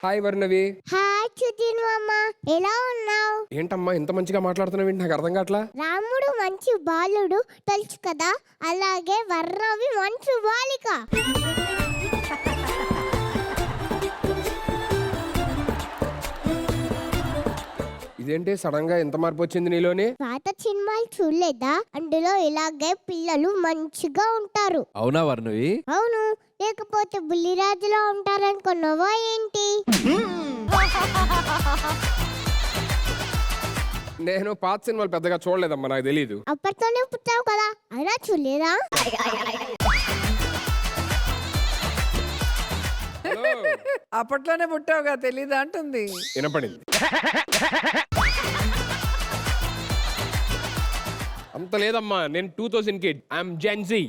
Hi Varnavi. Hi Sudheer మామ, ఎలా ఉన్నావు? ఏంటమ్మా ఇంత మంచిగా మాట్లాడుతున్నావు? నాకు అర్థం కావట్లా. రాముడు మంచి బాలుడు తెలుసు కదా, అలాగే వర్ణవి మంచి బాలిక. ఇదేంటి సడన్ గా ఎంత మార్పు వచ్చింది నీలోని? పాత సినిమాలు చూడలేదా? అందులో ఇలాగే పిల్లలు మంచిగా ఉంటారు. అవునా వర్ణవి? అవును, లేకపోతే బుల్లిరాజులా ఉంటారనుకున్నావా ఏంటి? నేను పాత సినిమాలు పెద్దగా చూడలేదమ్మా, నాకు తెలియదు. అప్పట్లోనే పుట్టావు కదా, అయినా చూడలేదా? అప్పట్లోనే పుట్టావుగా, తెలీదా అంటుంది. వినపడింది. అంత లేదమ్మా, నేను 2000 కిడ్. I'm Gen Z.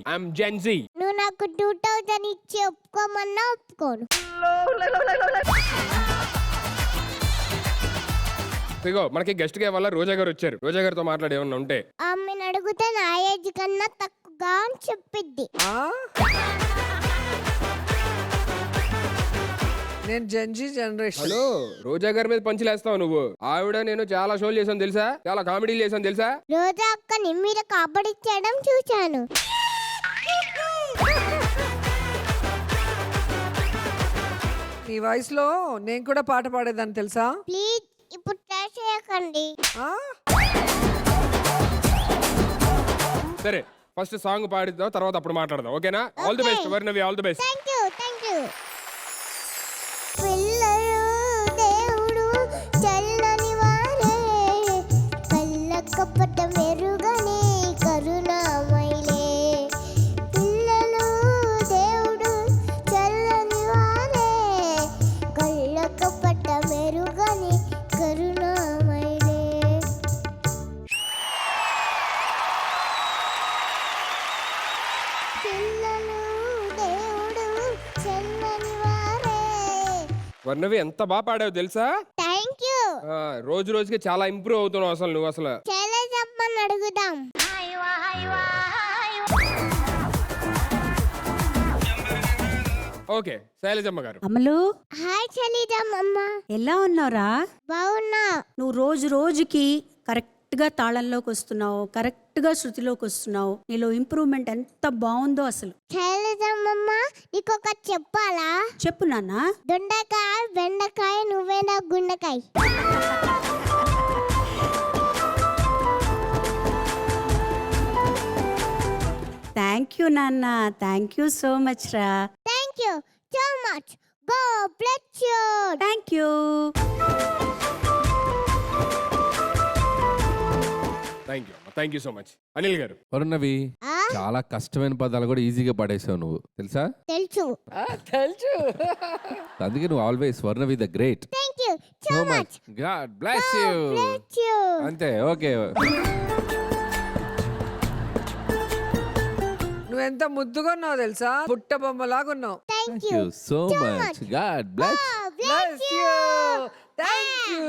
నువ్వు నాకు 2000 ఇచ్చి ఒప్పుకోమన్నా ఒప్పుకోను. ఇదిగో మనకి గెస్ట్ గా వల్ల రోజా గారు వచ్చారు. రోజా గారితో మాట్లాడే ఏమన్నా ఉంటే. ఆమెను అడిగితే నా ఏజ్ కన్నా తక్కువగా అని చెప్పిద్ది. ఆ? నేను జెన్జీ జనరేషన్. హలో, రోజా గారి మీద పంచులేస్తావు నువ్వు. ఆవిడ నేను చాలా షోలు చేశాను తెలుసా, చాలా కామెడీలు చేశాను తెలుసా. రోజా అక్కని మీరు కబడ్డీ చేయడం చూశాను. ఈ వయసులో నేను కూడా పాట పాడేదాన్ని తెలుసా? ప్లీజ్ ఇప్పుడు ట్రై చేయకండి. ఆ? సరే, ఫస్ట్ సాంగ్ పాడిద్దాం, తర్వాత అప్పుడు మాట్లాడదాం. ఓకేనా? All the best Varnavi, all the best. Thank you. పిల్లలు దేవుడు చల్లని వారే, కళ్ళకపట మెరుగని కరుణామయిలే. పిల్లలు దేవుడు చల్లని వారే, కళ్ళకపట మెరుగని కరుణామయిలే. పిల్లలు దేవుడు చల్లని వారే. వర్ణవి ఎంత బాగా పాడావు తెలుసా. Thank you. రోజు రోజుకి చాలా ఇంప్రూవ్ అవుతున్నావు అసలు నువ్వు అసలు. చాలా చెప్పని అడుగుదాం. ఓకే, శైలజమ్మ గారు. అమలు, హాయ్ చలిదమ్మ. ఎలా ఉన్నావురా? బాగున్నా. నువ్వు రోజు రోజుకి కరెక్ట్ గా తాళంలోకి వస్తున్నావు, కరెక్ట్ గా శృతిలోకి వస్తున్నావు. నీలో ఇంప్రూవ్మెంట్ ఎంత బాగుందో అసలు. చలిదమ్మ, నీకొకటి చెప్పాలా? చెప్పు నాన్న. దొండకాయ బెండకాయ నువ్వే నా గుండెకాయ. థ్యాంక్ యూ నాన్న, థ్యాంక్ యూ సో మచ్ రా. Thank you so much. Go bless you. Thank you. Thank you so much. Anil గారు. వర్ణవి, ఆ, చాలా కష్టమైన పదాలు కూడా ఈజీగా పడేసావు నువ్వు తెలుసా. తెలుసు. తెలుసు. అందుకే నువ్వు always Varnavi the great. Thank you so much. God bless you. Bless you. అంతే. ఓకే. నువ్వెంత ముద్దుగా ఉన్నావు తెలుసా, పుట్ట బొమ్మలాగా ఉన్నావు. Thank thank you. You so much. God bless. Bless you. Thank you.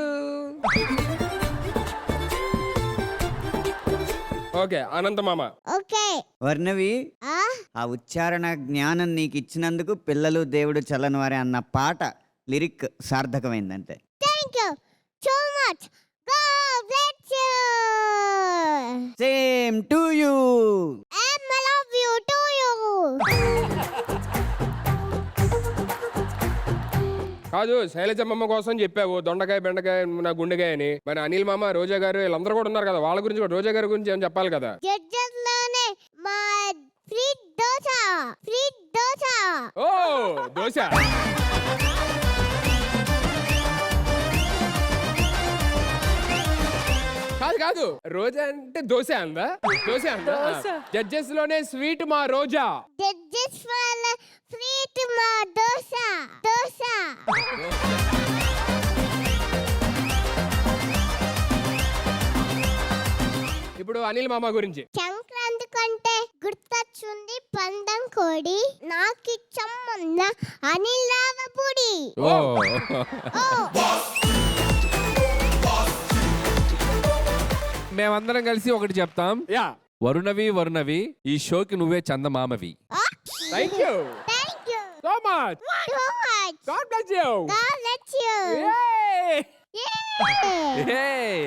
Okay, Anantha మామ. ఓకే. వర్ణవి, ఆ, ఆ ఉచ్చారణ జ్ఞానం నీకు ఇచ్చినందుకు పిల్లలు దేవుడు చల్లని వారే అన్న పాట లిరిక్ సార్థకమైందంటే. Thank you so much. Go bless you. Same to you. I love you to you. కాదు, శైలజమ్మ కోసం చెప్పావు దొండకాయ బెండకాయ నా గుండెకాయ అని. మరి అనిల్ మామ, రోజా గారు వీళ్ళందరూ కూడా ఉన్నారు కదా, వాళ్ళ గురించి కూడా, రోజా గారి గురించి ఏం చెప్పాలి కదా. జడ్జెస్లోనే మా ఫ్రీ దోశ. ఓ దోశ. కాదు, రోజా అంటే దోశ అందా? దోశ అందా? జడ్జెస్ లోనే స్వీట్ మా రోజా. జడ్జెస్ వాళ్ళ స్వీట్ మా దోశ. ఇప్పుడు అనిల్ మామ గురించి. సంక్రాంతి కంటే గుర్తొచ్చింది పందం కోడి, నాకు చమ్మన్న అనిల్ రావపూడి. ఓ. మేమందరం కలిసి ఒకటి చెప్తాం. యా, వరుణవి ఈ షోకి నువ్వే చందమామవి. Thank you. So much. Too much. God bless you. God bless you. Yay! Hey.